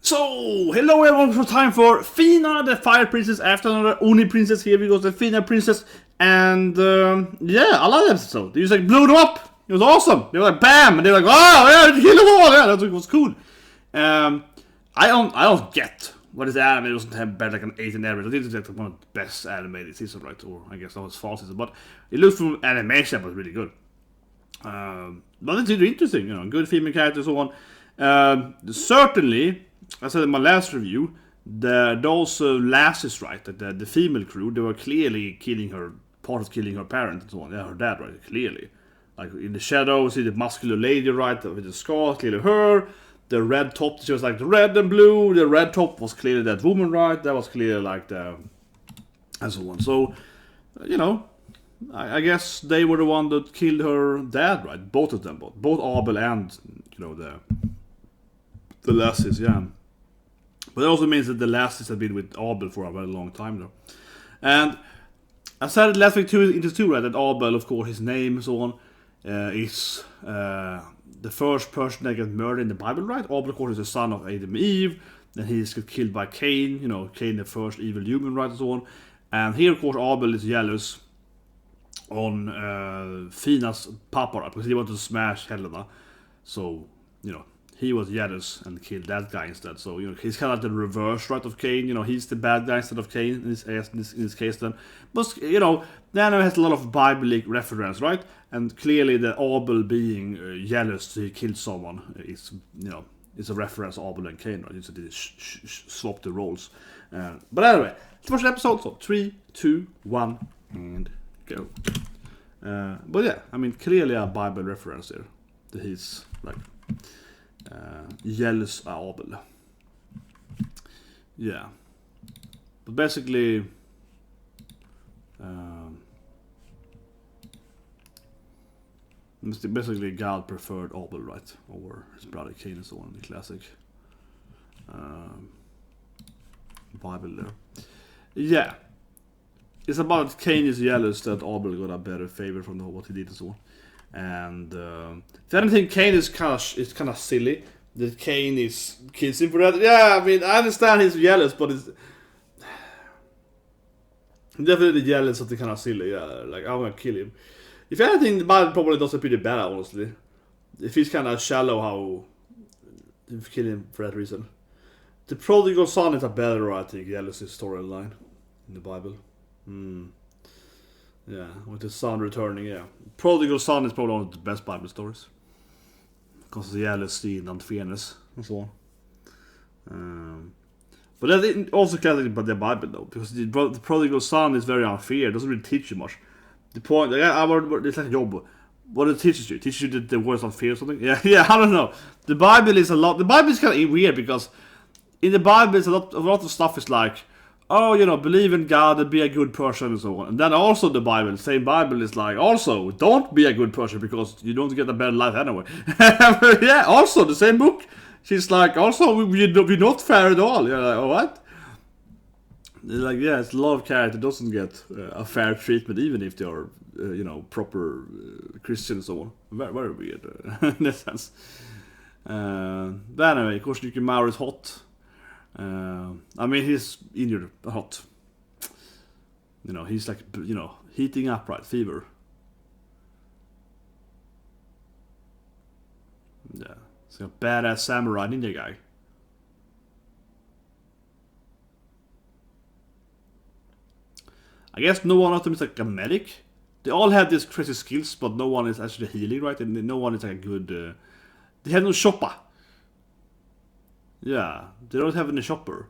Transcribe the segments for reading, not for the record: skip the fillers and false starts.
So, hello everyone, it's time for Fena, the Fire Princess, after another Oni Princess. Here we go, the Fena Princess. And, yeah, I love the episode. They just like blew them up. It was awesome. They were like, bam! And they were like, oh, yeah, kill them all! Yeah, that was cool. I don't get what this anime doesn't have better like an 8 in average. I think it's like one of the best animated seasons, right? Or I guess that was fall season. But it looks from animation, but really good. But it's really interesting, you know, good female characters and so on. Certainly, I said in my last review, those lasses, right, the female crew, they were clearly killing her, part of killing her parent and so on. Yeah, her dad, right, clearly. Like in the shadows, see the muscular lady, right, with the scar, clearly her. The red top, she was like the red and blue. The red top was clearly that woman, right? That was clearly like the, and so on. So, you know, I guess they were the one that killed her dad, right? Both of them, both Abel and, you know, the lasses, yeah. But it also means that the lasses have been with Abel for a very long time though. And I said last week into two, right, that Abel, of course, his name and so on, is the first person that got murdered in the Bible, right? Abel, of course, is the son of Adam and Eve. Then he's got killed by Cain, you know, Cain, the first evil human, right, and so on. And here, of course, Abel is jealous on Fena's papa, right, because he wanted to smash Helena. So, you know, he was jealous and killed that guy instead. So, you know, he's kind of like the reverse, right, of Cain. You know, he's the bad guy instead of Cain in this case then. But, you know, the anime has a lot of Biblic reference, right? And clearly the Abel being jealous he killed someone is, you know, it's a reference to Abel and Cain, right? So they swap the roles. But anyway, first episode, so 3, 2, 1, and go. But yeah, I mean, clearly a Bible reference there. That he's like jealous Abel. Yeah. But basically, basically God preferred Abel, right, over his brother Cain and so on, the classic Bible there. Yeah. It's about Cain is jealous that Abel got a better favor from what he did and so on. And if anything, Cain is kind of silly that Cain is kills him for that. Yeah, I mean, I understand he's jealous, but it's definitely jealous that they're kind of silly. Yeah, like I'm gonna kill him. If anything, the Bible probably does it pretty bad, honestly. If he's kind of shallow, how you kill him for that reason. The prodigal son is a better, I think, jealousy storyline in the Bible. Yeah, with the son returning, yeah. Prodigal son is probably one of the best Bible stories. Because of the jealousy and unfairness and so on. But that also kind of about the Bible though, because the prodigal son is very unfair. It doesn't really teach you much. The point, it's like a job. What it teaches you? It teaches you that the word is unfair or something? Yeah, I don't know. The Bible is kind of weird because in the Bible, a lot of stuff is like, oh, you know, believe in God and be a good person and so on. And then also the same Bible is like, also, don't be a good person because you don't get a better life anyway. Yeah, also, the same book. She's like, also, we're not fair at all. You're like, oh, what? Like, yeah, it's a lot of characters doesn't get a fair treatment, even if they are, you know, proper Christians and so on. Very, very weird in that sense. But anyway, of course, Yukimaru is hot. I mean, he's injured, hot. You know, he's like, you know, heating up, right? Fever. Yeah, he's a badass samurai ninja guy. I guess no one of them is like a medic. They all have these crazy skills, but no one is actually healing, right? And no one is like a good. They have no shopper. Yeah, they don't have any shopper.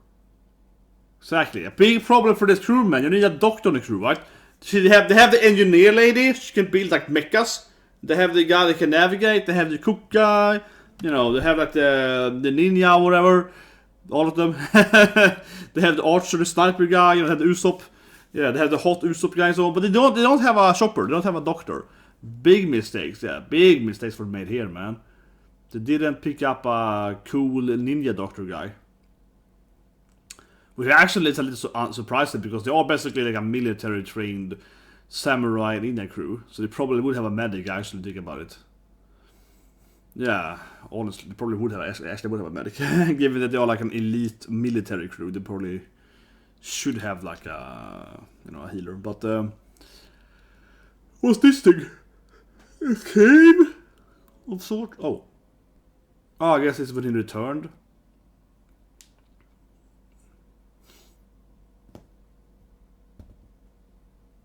Exactly. A big problem for this crew, man. You need a doctor on the crew, right? See, they have the engineer lady. She can build like mechas. They have the guy that can navigate. They have the cook guy. You know, they have like the ninja or whatever. All of them. They have the archer, the sniper guy. You know, they have the Usopp. Yeah, they have the hot Usopp guy and so on. But they don't have a shopper. They don't have a doctor. Big mistakes. Yeah, big mistakes were made here, man. They didn't pick up a cool ninja doctor guy. Which actually is a little surprising because they are basically like a military trained samurai ninja crew. So they probably would have a medic, actually think about it. Yeah, honestly, they probably would have, actually would have a medic. Given that they are like an elite military crew, they probably should have like a, you know, a healer. But, what's this thing? A cane? Of sort? Oh. Oh, I guess it's when he returned.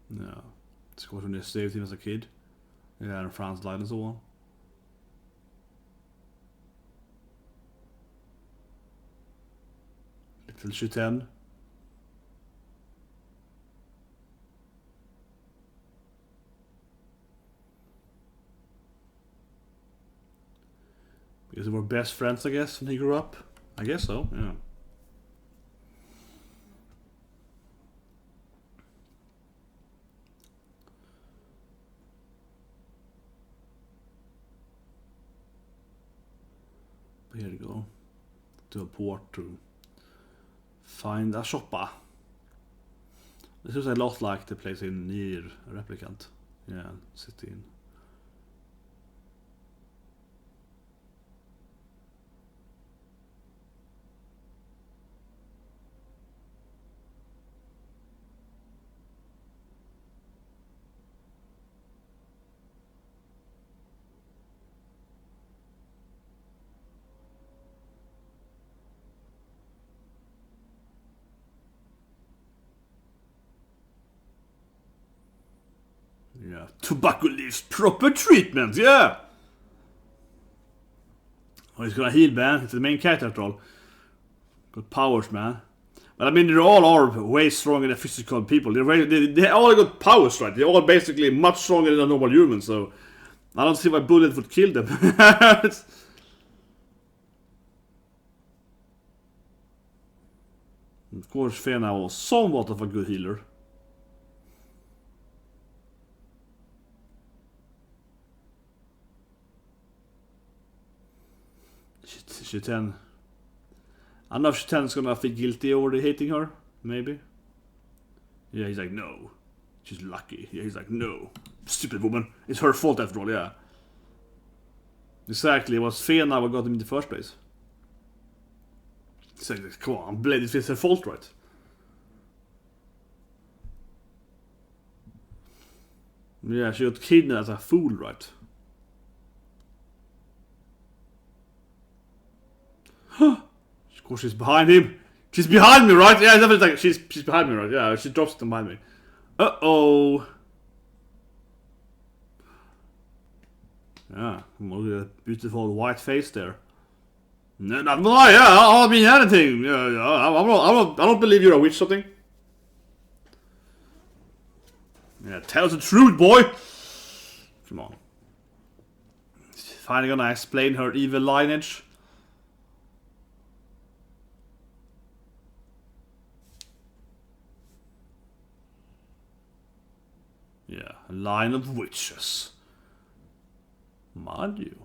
No. It's because when they saved him as a kid. Yeah, and Franz died and so on. Little Shuten. Because they were best friends, I guess, when he grew up. I guess so, yeah. But here we go. To a port to find a shoppa. This is a lot like the place in Nier Replicant. Yeah, city in. Yeah, tobacco leaves proper treatment, yeah! Oh, he's gonna heal, man. It's the main character after all. Got powers, man. But I mean, they all are way stronger than physical people. They all got powers, right? They're all basically much stronger than a normal human, so I don't see why bullet would kill them. Of course, Fena was somewhat of a good healer. Shiten. I don't know if Shiten's gonna feel guilty over hating her. Maybe. Yeah, he's like, no. She's lucky. Yeah, he's like, no. Stupid woman. It's her fault after all, yeah. Exactly. It was Fena what got him in the first place. It's like, come on, Blade, it's her fault, right? Yeah, she got kidnapped as a fool, right? Of course, she's behind him. She's behind me, right? Yeah, definitely. Like she's behind me, right? Yeah, she drops them behind me. Uh-oh. Yeah, look at that beautiful white face there. No, not lie. Yeah, I'll be anything. Yeah, I don't believe you're a witch, something. Yeah, tell us the truth, boy. Come on. Finally gonna explain her evil lineage. Yeah, a line of witches. Mind you.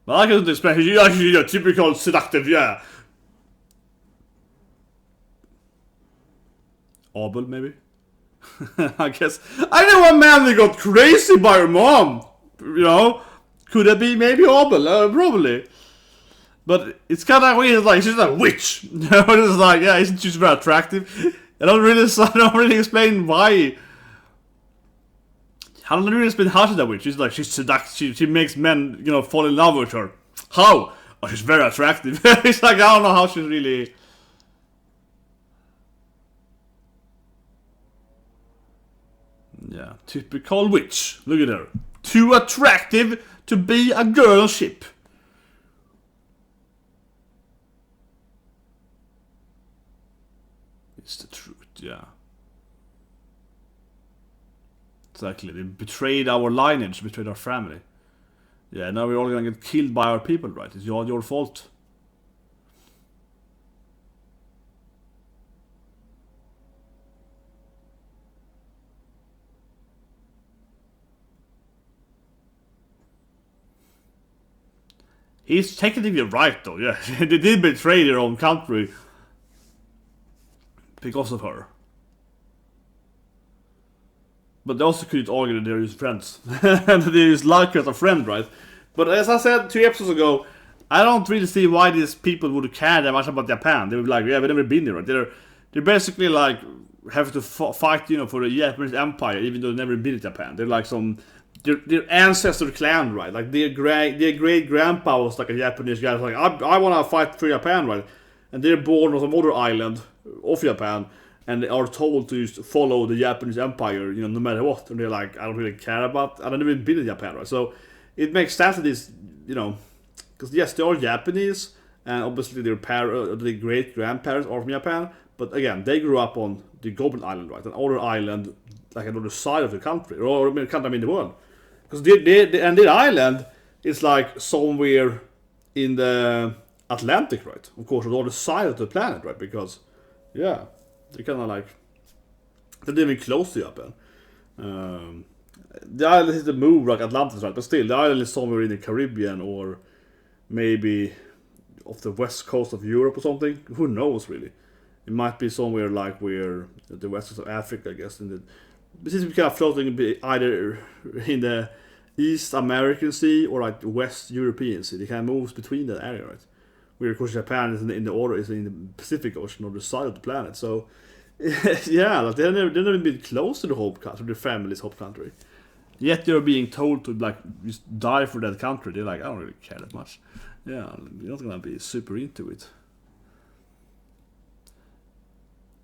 But I can expect you actually a typical seductive, yeah. Abel, maybe? I guess. I know a man that got crazy by her mom. You know? Could it be maybe Abel? Probably. But it's kind of weird, like, she's a witch. You know, it's like, yeah, isn't she very attractive? I don't really explain why. I don't really explain how she's a witch. She's like, she's seductive. She makes men, you know, fall in love with her. How? Oh, she's very attractive. It's like, I don't know how she's really. Yeah, typical witch. Look at her. Too attractive to be a girl ship. It's the truth, yeah. Exactly, they betrayed our lineage, betrayed our family. Yeah, now we're all gonna get killed by our people, right? It's all your fault. He's technically right, though, yeah. They did betray their own country because of her. But they also couldn't argue that they're his friends. And they just like her as a friend, right? But as I said 2 episodes ago, I don't really see why these people would care that much about Japan. They would be like, yeah, we've never been there, right? They're basically like having to fight, for the Japanese Empire, even though they've never been in Japan. They're like their ancestor clan, right? Like their great grandpa was like a Japanese guy. Like I want to fight for Japan, right? And they're born on some other island of Japan, and they are told to follow the Japanese Empire, no matter what. And they're like, I don't really care about. I've never been in Japan, right? So it makes sense that this, because yes, they are Japanese, and obviously their great grandparents are from Japan. But again, they grew up on the Goblin Island, right? An other island, like another side of the country, or country in the world. Because their island is like somewhere in the Atlantic, right? Of course, on the other side of the planet, right? Because, yeah, they're kind of like, they're living close to Japan. The island is the move like Atlantis, right? But still, the island is somewhere in the Caribbean or maybe off the west coast of Europe or something. Who knows, really? It might be somewhere like where the west coast of Africa, I guess. This is kind of floating either in the East American Sea or like the West European Sea. They kind of moves between that area, right? Where of course Japan is in the Pacific Ocean or the side of the planet. So yeah, like they've never been close to the home country, their family's home country. Yet they're being told to like just die for that country. They're like, I don't really care that much. Yeah, you're not gonna be super into it.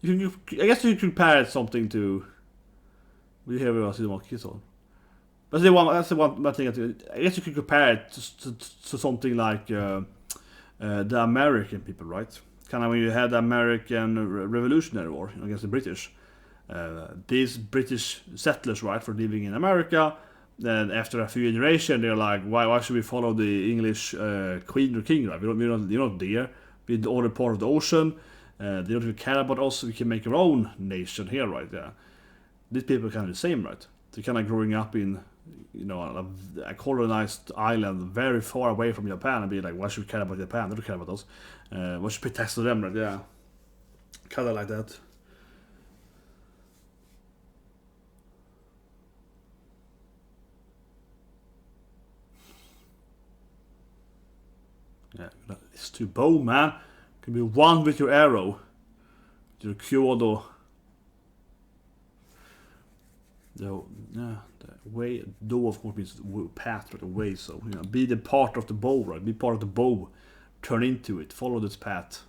I guess you could compare it something to. We have a cinema kids on. That's the one thing. I guess you could compare it to something like the American people, right? Kind of when you had the American Revolutionary War against the British. These British settlers, right, for living in America. Then after a few generations, they're like, why should we follow the English queen or king, right? You're not there. We're in the other part of the ocean. They don't really care about us. We can make our own nation here, right? Yeah. These people are kind of the same, right? They're kind of growing up in, a colonized island very far away from Japan and be like, why should we care about Japan? They don't care about us. Why should we pay tax to them, right? Yeah. Kind of like that. Yeah, it's too bow, man. Can be one with your arrow. Your Kyodo. The way, do of course means path or the way, so be the part of the bow, right? Be part of the bow. Turn into it. Follow this path.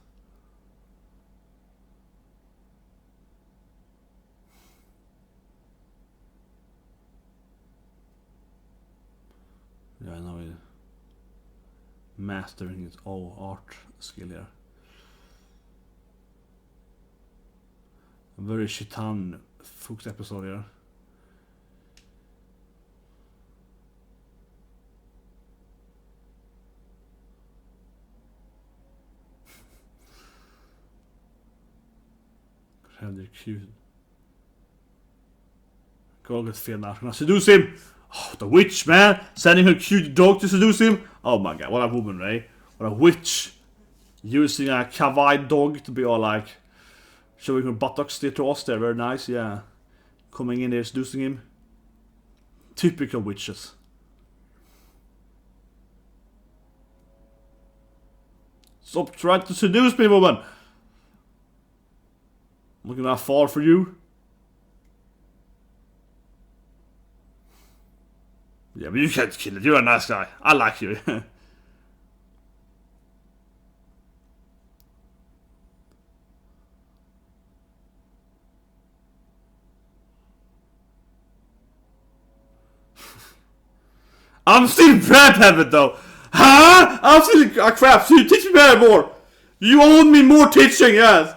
Yeah, I know. Mastering his art skill here. A very Shitan Fuchs episode here. Have their cute. Go get Fena. Gonna seduce him. Oh, the witch, man! Sending her cute dog to seduce him. Oh my god, what a woman, right? What a witch! Using a kawaii dog to be all like showing her buttocks there to us there, very nice, yeah. Coming in there, seducing him. Typical witches. Stop trying to seduce me, woman! I'm not gonna fall for you. Yeah, but you can't kill it. You're a nice guy. I like you. I'm still crap heaven though. Huh? I'm still a crap. So you teach me better more. You owe me more teaching, yes.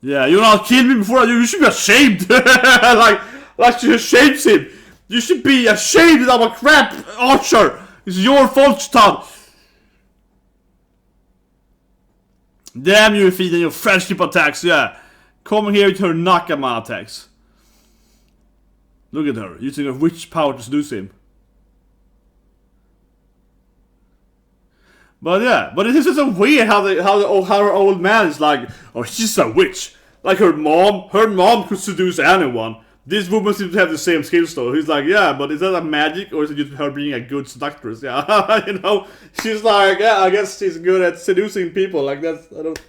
Yeah, you not kill me before you should be ashamed. Like you shamed him. You should be ashamed that I'm a crap archer. It's your fault, Tom. Damn you, feeding your friendship attacks, yeah. Coming here with her Nakama attacks. Look at her, using her witch power to seduce him. But yeah, but it is just so weird how her old man is like, oh, she's a witch. Like her mom could seduce anyone. this woman seems to have the same skills though. He's like, yeah, but is that a magic or is it just her being a good seductress? Yeah, you know, she's like, yeah, I guess she's good at seducing people. Like that's, I don't.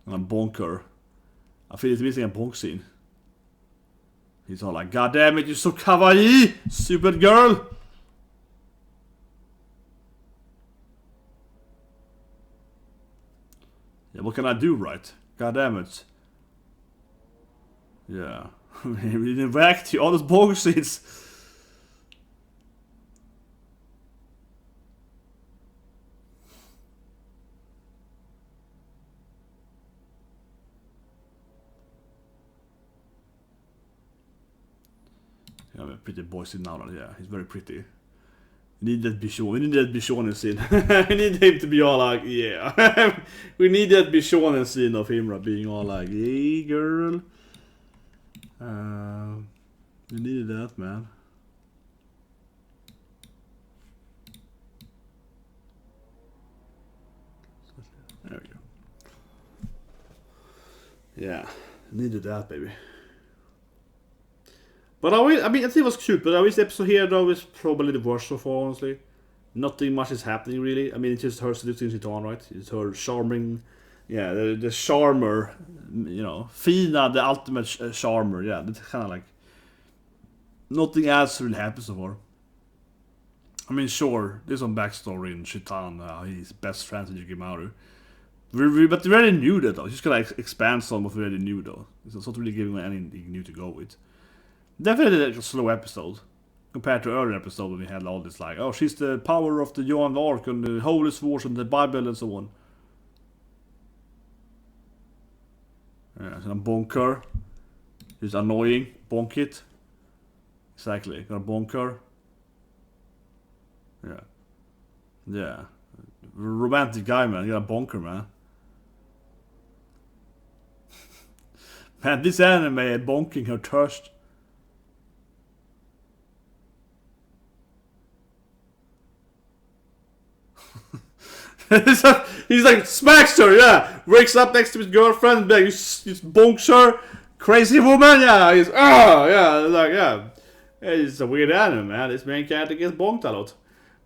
And a bonker. I feel it's missing a bonk scene. He's all like, God damn it, you're so kawaii, stupid girl. Yeah, what can I do, right? God damn it. Yeah. We didn't react to all those bonk scenes. Yeah, a pretty boy scene now, yeah, he's very pretty. We need that Bichon. We need that Bichon scene. We need him to be all like, yeah. We need that Bichon scene of him being all like, hey girl. We needed that, man. There we go. Yeah, needed that, baby. But I mean, I think it was cute, but this episode here, though, is probably the worst so far, honestly. Nothing much is happening, really. I mean, it's just her seducing Citan, right? It's her charming, yeah, the charmer, you know, Fena, the ultimate charmer, yeah, that's kind of like, nothing else really happens so far. I mean, sure, there's some backstory in Citan, he's best friends with Yukimaru. But we already knew that, though. Just gonna expand some of what we already knew, though. It's not really giving anything new to go with. Definitely like a slow episode compared to earlier episode when we had all this like, oh, she's the power of the Joan of Arc and the Holy Swords and the Bible and so on. Yeah, so bonker. She's annoying. Bonk it. Exactly. Got a bonker. Yeah. Yeah. Romantic guy, man. You got a bonker, man. Man, this anime is bonking her thirst. He's like smacks her, yeah. Wakes up next to his girlfriend, like he's bonks her, crazy woman, yeah. He's yeah, like yeah. It's a weird anime, man. This main character gets bonked a lot,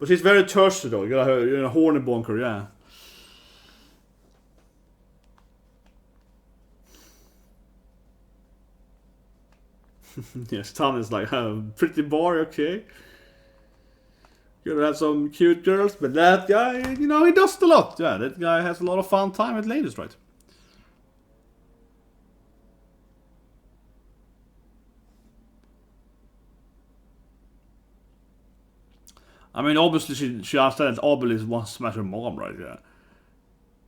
but she's very thirsty though. You're a horny bonker, yeah. Yes, Tom is like, pretty boy, okay. You have some cute girls, but that guy, you know, he does a lot. Yeah, that guy has a lot of fun time with ladies, right? I mean, obviously she understands that Obelisk wants to smash her mom, right? Yeah.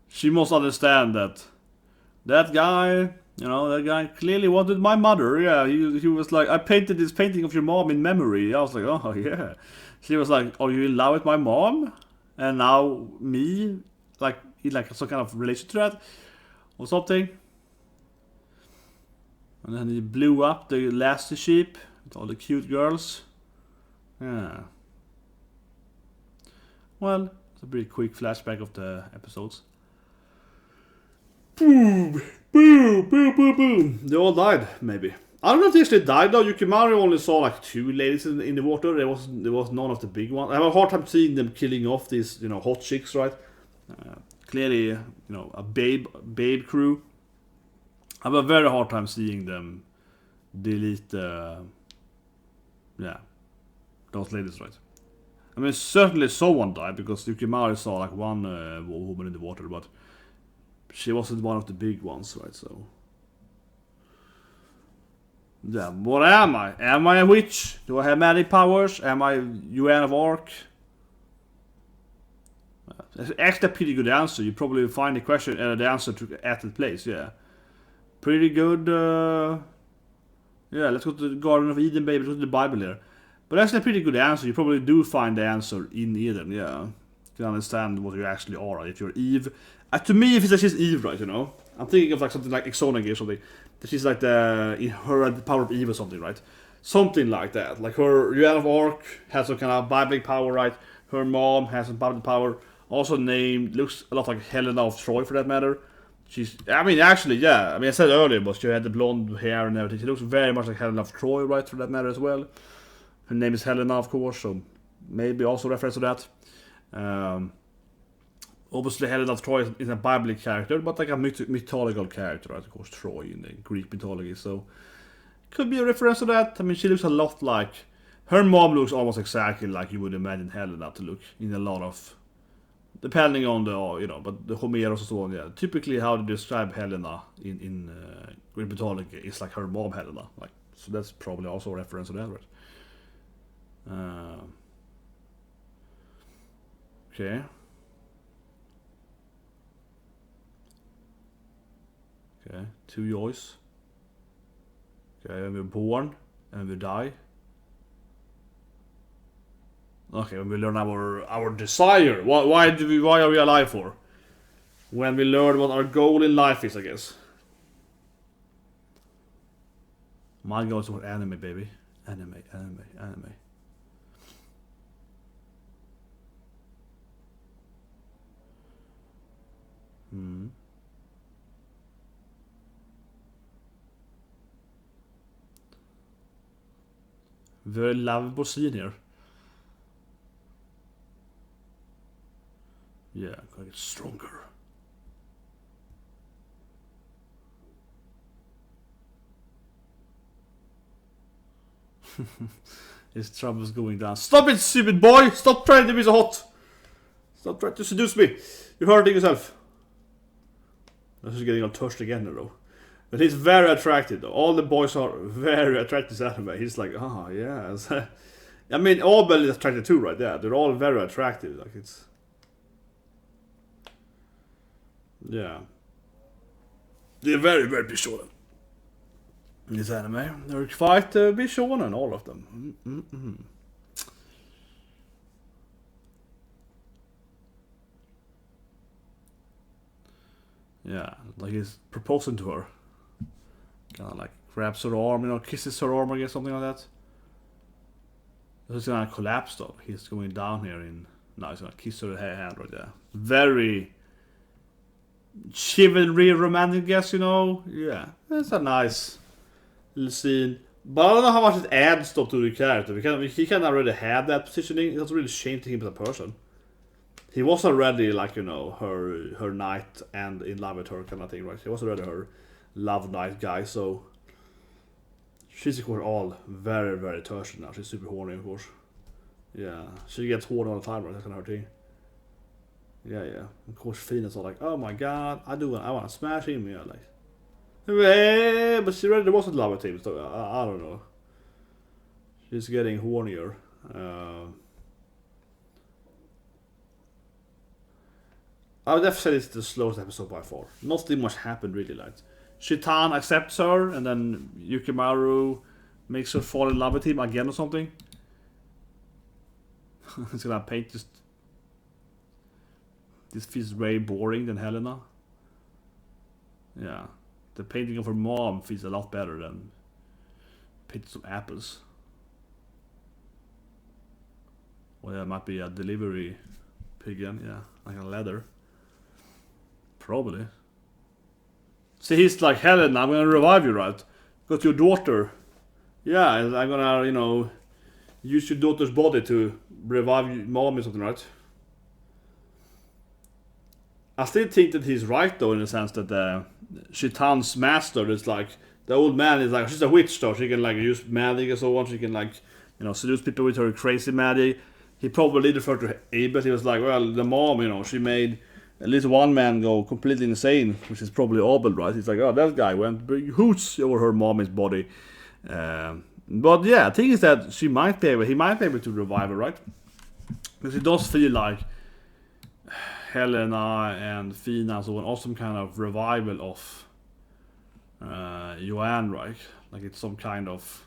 She must understand that guy, you know, that guy clearly wanted my mother. Yeah, he was like, I painted this painting of your mom in memory. I was like, oh yeah. She was like, are you in love with my mom? And now me? Like, he like some kind of relation to that? Or something? And then he blew up the last sheep with all the cute girls. Yeah. Well, it's a pretty quick flashback of the episodes. Boom! Boom! Boom! Boom! Boom! They all died, maybe. I don't know if they actually died though. Yukimaru only saw like 2 ladies in the water. There was none of the big ones. I have a hard time seeing them killing off these, you know, hot chicks, right? Clearly, you know, a babe crew. I have a very hard time seeing them delete yeah, those ladies, right? I mean, certainly someone died because Yukimaru saw like one woman in the water, but she wasn't one of the big ones, right? So. Yeah, what am I? Am I a witch? Do I have magic powers? Am I Joan of Arc? That's actually a pretty good answer. You probably find the answer at the place, yeah. Pretty good, yeah, let's go to the Garden of Eden, baby. Let's go to the Bible here. But that's a pretty good answer. You probably do find the answer in Eden, yeah. You can understand what you actually are, right? If you're Eve. To me, if it's like she's Eve, right, you know? I'm thinking of like something like Exonagi or something. She's like in her the power of Eve or something, right? Something like that. Like her Joan of Arc has some kind of Biblic power, right? Her mom has some power. Also named, looks a lot like Helena of Troy for that matter. She's, I mean, actually, yeah. I mean, I said earlier, but she had the blonde hair and everything. She looks very much like Helena of Troy, right, for that matter as well. Her name is Helena, of course, so maybe also reference to that. Obviously, Helena of Troy is a biblical character, but like a mythological character, right? Of course, Troy in the Greek mythology, so could be a reference to that. I mean, she looks a lot like, her mom looks almost exactly like you would imagine Helena to look in a lot of, depending on the, you know, but the Homeros and so on, yeah. Typically, how they describe Helena in Greek mythology is like her mom Helena, like, so that's probably also a reference to that, right? Okay. Okay, 2 joys. Okay, when we're born and we die. Okay, when we learn our desire. Why are we alive for? When we learn what our goal in life is, I guess. My goal is for anime, baby. Anime. Very lovable scene here. Yeah, I'm gonna get stronger. His trouble's going down. Stop it, stupid boy! Stop trying to be so hot! Stop trying to seduce me! You're hurting yourself. This is getting all touched again, though. But he's very attractive, though. All the boys are very attracted to anime. He's like, oh, yes. I mean, Abel is attracted too, right? Yeah, they're all very attractive. Like, it's... Yeah. They're very, very bishonen. In this anime. They're quite bishonen, all of them. Yeah, like he's proposing to her. Kind of like grabs her arm, you know, kisses her arm, I guess, something like that. He's gonna collapse though. He's going down here in... No, he's gonna kiss her hand right there. Very... chivalry romantic, guess, you know? Yeah, that's a nice little scene. But I don't know how much it adds stuff to the character. He can already have that positioning. It doesn't really change him as a person. He was already, like, you know, her knight and in love with her kind of thing, right? He was already her love knight guy, so... She's, of course, all very, very thirsty now. She's super horny, of course. Yeah, she gets horny all the time, right? That's kind of her thing. Yeah. Of course, Fena's all like, oh my god, I want to smash him, yeah, like... But she really wasn't in love with him, so I don't know. She's getting hornier. I would definitely say it's the slowest episode by far. Nothing much happened really, like. Shitan accepts her, and then Yukimaru makes her fall in love with him again or something. It's gonna paint just... This feels way boring than Helena. Yeah. The painting of her mom feels a lot better than painting some apples. Well, yeah, it might be a delivery pigeon, yeah, like a leather. Probably. See, he's like, Helena, I'm gonna revive you, right? Got your daughter. Yeah, I'm gonna, you know, use your daughter's body to revive your mom or something, right? I still think that he's right, though, in the sense that Shitan's master is like, the old man is like, she's a witch, though. She can, like, use magic and so on. She can, like, you know, seduce people with her crazy magic. He probably referred to Abel. He was like, well, the mom, you know, she made at least one man go completely insane, which is probably Abel, right? He's like, oh, that guy went hoots over her mommy's body. But yeah, the thing is that he might be able to revive her, right? Because it does feel like Helena and Fena so an awesome kind of revival of Joanne, right? Like it's some kind of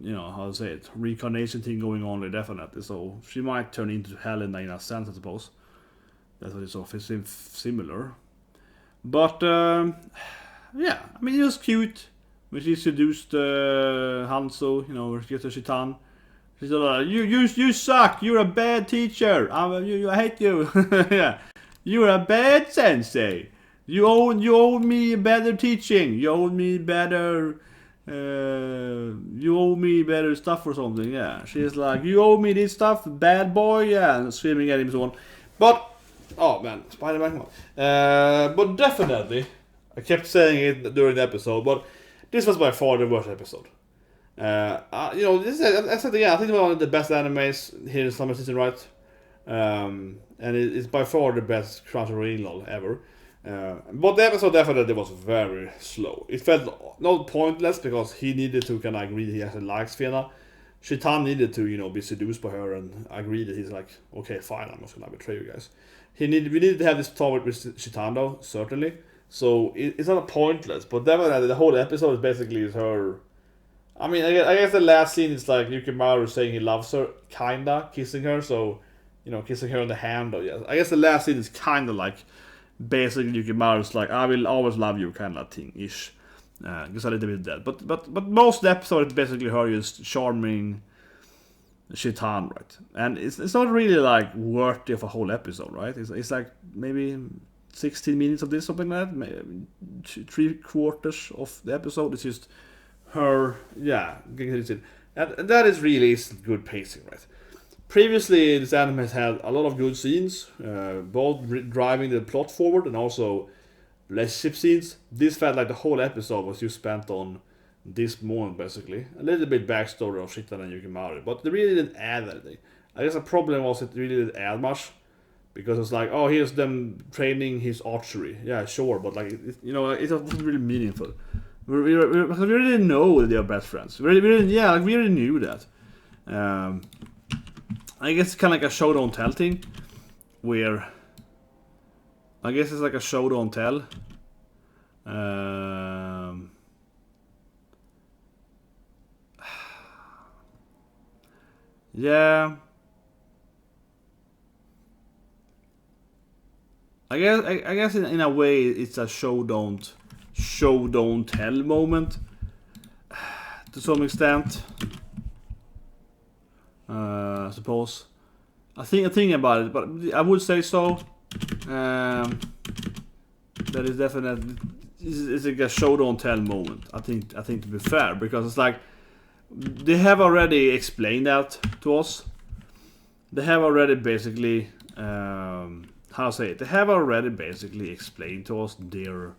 you know, how to say it, reincarnation thing going on there, definitely. So she might turn into Helena in a sense, I suppose. That's what it sort of seems similar. But yeah, I mean, it was cute when she seduced Hanzo, you know, she gets to Shitan. She's like, you suck. You're a bad teacher. I hate you. Yeah, you're a bad sensei. You owe me better teaching. You owe me better. You owe me better stuff or something. Yeah, she's like, you owe me this stuff, bad boy. Yeah, and screaming at him so on. But oh man, Spider-Man. But definitely, I kept saying it during the episode, but this was by far the worst episode. This is, I said again, I think it's one of the best animes here in summer season, right? And it's by far the best Crunchyroll ever. But the episode definitely was very slow. It felt not pointless because he needed to kind of agree that he actually likes Fena. Shitan needed to, be seduced by her and agree that he's like, okay, fine, I'm not gonna betray you guys. We needed to have this talk with Shitan though, certainly. So it's not pointless, but definitely the whole episode is basically her. I mean, I guess the last scene is like Yukimaru saying he loves her, kinda kissing her. So, kissing her on the hand. Or yeah, I guess the last scene is kinda like basically Yukimaru's like, I will always love you kind of thing ish. Just a little bit dead. But most of the episode is basically her just charming Shitan, right? And it's not really like worthy of a whole episode, right? It's like maybe 16 minutes of this, something like that. Maybe 3/4 of the episode is just her, getting it in. And that is really good pacing, right? Previously, this anime has had a lot of good scenes, both driving the plot forward and also relationship scenes. This felt like the whole episode was just spent on this moment, basically. A little bit backstory of Shitan and Yukimaru, but they really didn't add anything. I guess the problem was it really didn't add much, because it's like, oh, here's them training his archery. Yeah, sure, but like, it wasn't really meaningful. We really didn't know that they are best friends. We really knew that. I guess it's kind of like a show don't tell thing, where I guess it's like a show don't tell. Yeah. I guess in a way it's a show don't tell moment to some extent. I suppose. I think about it, but I would say so. That is definitely it's like a show don't tell moment. I think to be fair, because it's like they have already explained that to us. They have already basically how to say it. They have already basically explained to us their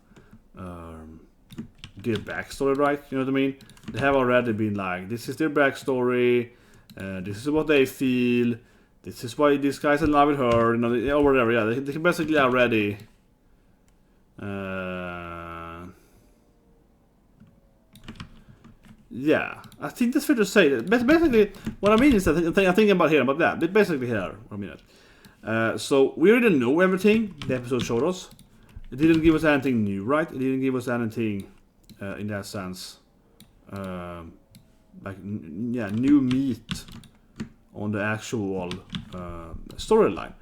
backstory, right? You know what I mean? They have already been like, this is their backstory. This is what they feel. This is why this guy's in love with her, or whatever. Yeah, they basically already. Yeah, I think that's fair to say. Basically, what I mean is that I'm thinking about that. But basically, here, I mean it. So we already know everything the episode showed us. It didn't give us anything new, right? It didn't give us anything in that sense. New meat on the actual storyline.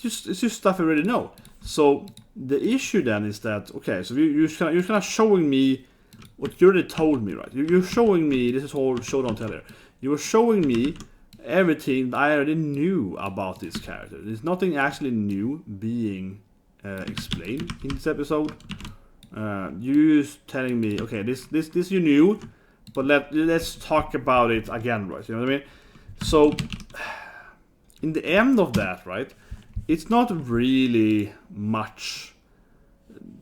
It's just stuff I already know. So the issue then is that, okay, so you're kind of showing me what you already told me, right? You're showing me, this is whole show don't tell here. You were showing me everything I already knew about this character. There's nothing actually new being explained in this episode. You're just telling me, okay, this you knew, but let's talk about it again, right? You know what I mean? So, in the end of that, right, it's not really much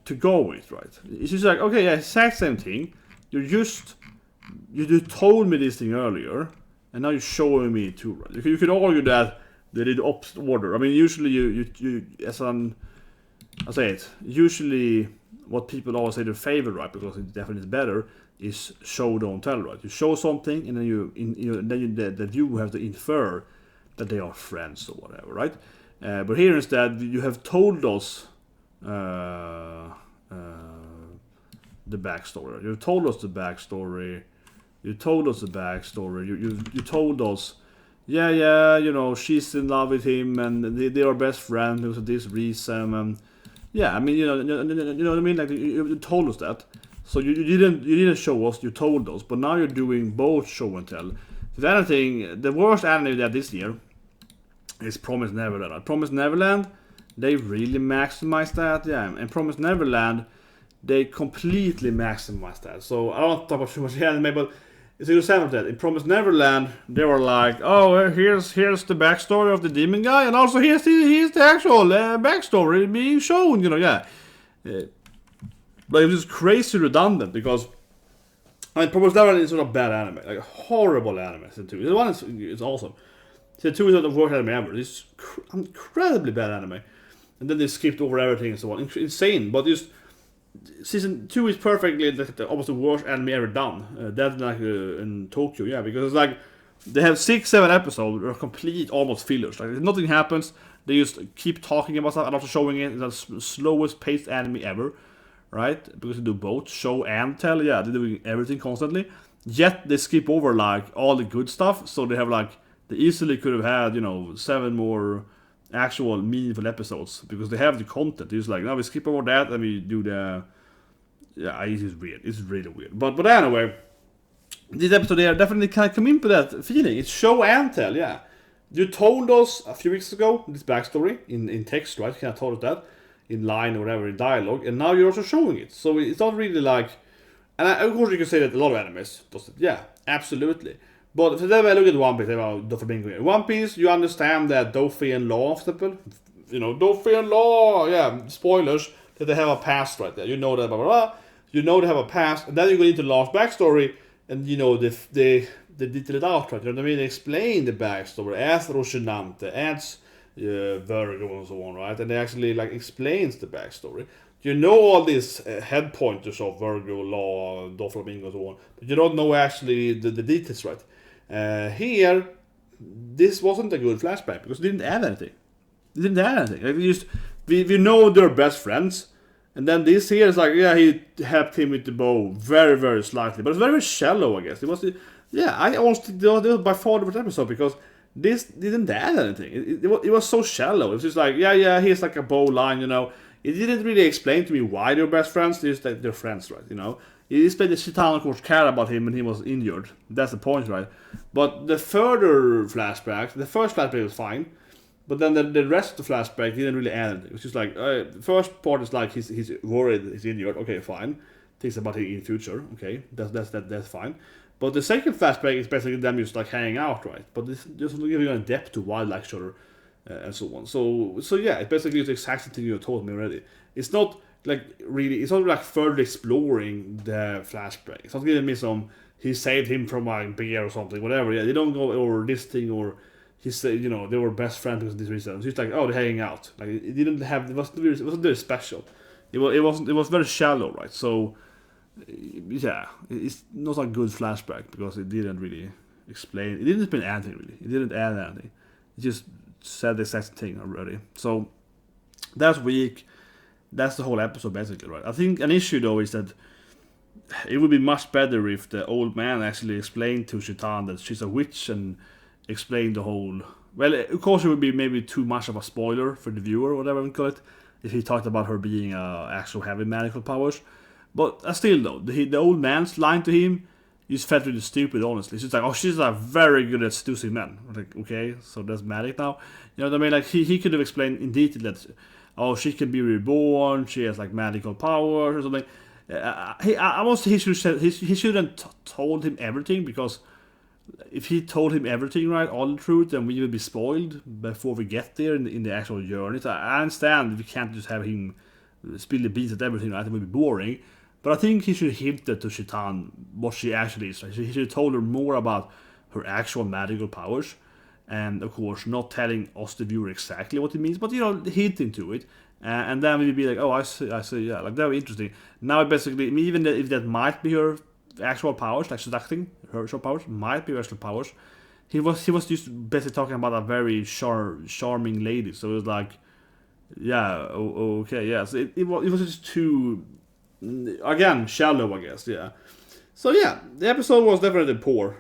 to go with, right? It's just like, okay, yeah, exact same thing. You told me this thing earlier, and now you're showing me too, right? You could argue that they did opposite order. I mean, usually you usually what people always say their favorite, right, because it definitely is better, is show don't tell, right? You show something, and then the viewer have to infer that they are friends or whatever, right? But here instead, you have told us the backstory. You told us the backstory. You told us, she's in love with him, and they are best friends because of this reason, and yeah, I mean, you know what I mean? Like you told us that. So you didn't show us, you told us, but now you're doing both show and tell. If anything, the worst anime they had this year is Promised Neverland. Promised Neverland, they really maximized that, yeah. And Promised Neverland, they completely maximized that. So I don't talk about too much anime, but it's a good example of that. In Promised Neverland, they were like, oh, here's the backstory of the demon guy, and also here's the actual backstory being shown, yeah. But it was just crazy redundant because Promised Neverland is sort of bad anime, like a horrible anime. Season 2. The one is awesome. Season 2 is not the worst anime ever. It's incredibly bad anime, and then they skipped over everything and so on. Insane, but just Season 2 is perfectly the almost the worst anime ever done. That's like in Tokyo, yeah, because it's like they have 6-7 episodes that are complete almost fillers. Like nothing happens. They just keep talking about stuff and also showing it. It's the slowest paced anime ever. Right? Because they do both show and tell, yeah, they're doing everything constantly. Yet they skip over like all the good stuff, so they have like they easily could have had 7 more actual meaningful episodes because they have the content. It's like, no, we skip over that and we do the it's weird. It's really weird. But anyway, this episode here definitely can come into that feeling. It's show and tell, yeah. You told us a few weeks ago this backstory in text, right? You kind of told us that. In line or whatever, in dialogue, and now you're also showing it. So it's not really like, and of course you can say that a lot of animes does it. Yeah, absolutely. But if I look at One Piece, about Doflamingo. One Piece, you understand that Dofi and Law, for example, Dofi and Law, yeah, spoilers, that they have a past right there. You know that, blah, blah, blah. You know they have a past, and then you go into Law's backstory, and they detail it out, right? You know what I mean? They explain the backstory as Rocinante, as Virgo and so on, right? And they actually like explains the backstory. You know all these head pointers of Virgo, Law, Doflamingo and so on, but you don't know actually the details, right? Here, this wasn't a good flashback because it didn't add anything. Like, we know they're best friends, and then this here is like, yeah, he helped him with the bow very, very slightly, but it's very, very shallow, I guess. It was, I almost it was by far the best episode because this didn't add anything. It was so shallow. It was just like, yeah, here's like a bow line, It didn't really explain to me why they're best friends. They're just like they're friends, right? It explained that Shitan, of course, cared about him when he was injured. That's the point, right? But the further flashbacks, the first flashback was fine, but then the rest of the flashback didn't really add anything. It was just like, the first part is like he's worried, he's injured. Okay, fine. Thinks about it in the future. Okay, that's fine. But the second flashback is basically them just like hanging out, right? But this just giving you a depth to why like each other and so on. So yeah, it basically is the exact thing you told me already. It's not like really, it's not like further exploring the flashback. It's not giving me some he saved him from a bear or something, whatever. Yeah, they don't go over this thing or he said they were best friends because of this reason. It's just like, oh, they're hanging out. Like it wasn't very special. It was very shallow, right? So. Yeah, it's not a good flashback because it didn't really explain. It didn't explain anything really. It didn't add anything. It just said the exact thing already. So that's weak. That's the whole episode basically, right? I think an issue though is that it would be much better if the old man actually explained to Shitan that she's a witch and explained the whole. Well, of course it would be maybe too much of a spoiler for the viewer, whatever we call it, if he talked about her being actual having magical powers. But still though, the old man's line to him just felt really stupid, honestly. It's just like, oh, she's like very good at seducing men. I'm like, okay, so that's magic now. You know what I mean? Like he could have explained in detail that, oh, she can be reborn, she has like magical powers or something. He shouldn't told him everything, because if he told him everything, right, all the truth, then we would be spoiled before we get there in the actual journey. So I understand we can't just have him spill the beans at everything, right? It would be boring. But I think he should hint to Shitan what she actually is. Right? He should have told her more about her actual magical powers. And of course, not telling us, the viewer, exactly what it means, but hinting to it. And then we'd be like, oh, I see, yeah, like that would be interesting. Now, basically, even if that might be her actual powers, like seducting, her actual powers, might be her actual powers. He was just basically talking about a very charming lady. So it was like, yeah, okay, yeah. So it was just too, again, shallow, I guess, yeah. So yeah, the episode was definitely poor,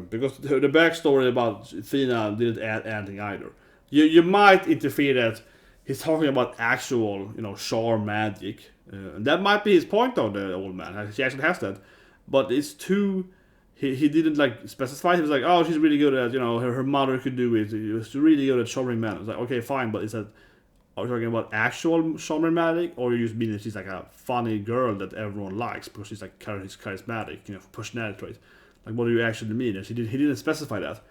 because the backstory about Fena didn't add anything either. You might interfere that he's talking about actual, charm magic. And that might be his point, though, the old man. He actually has that. But it's too he didn't like specify. He was like, oh, she's really good at, you know, her mother could do it. She was really good at charming men. I was like, okay, fine, but is that, are we talking about actual Charismatic, or you just mean that she's like a funny girl that everyone likes because she's like charismatic, you know, personality trait? Like, what do you actually mean? And he didn't specify that.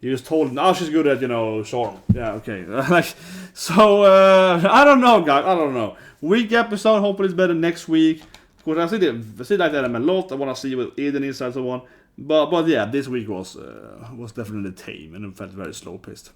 He just told him, oh, she's good at, you know, charm. Yeah, okay. Like, so, I don't know, guys. I don't know. Week episode, hopefully it's better next week. Of course, I see like that a lot. I want to see what Eden is and so on. But yeah, this week was definitely tame and it felt very slow paced.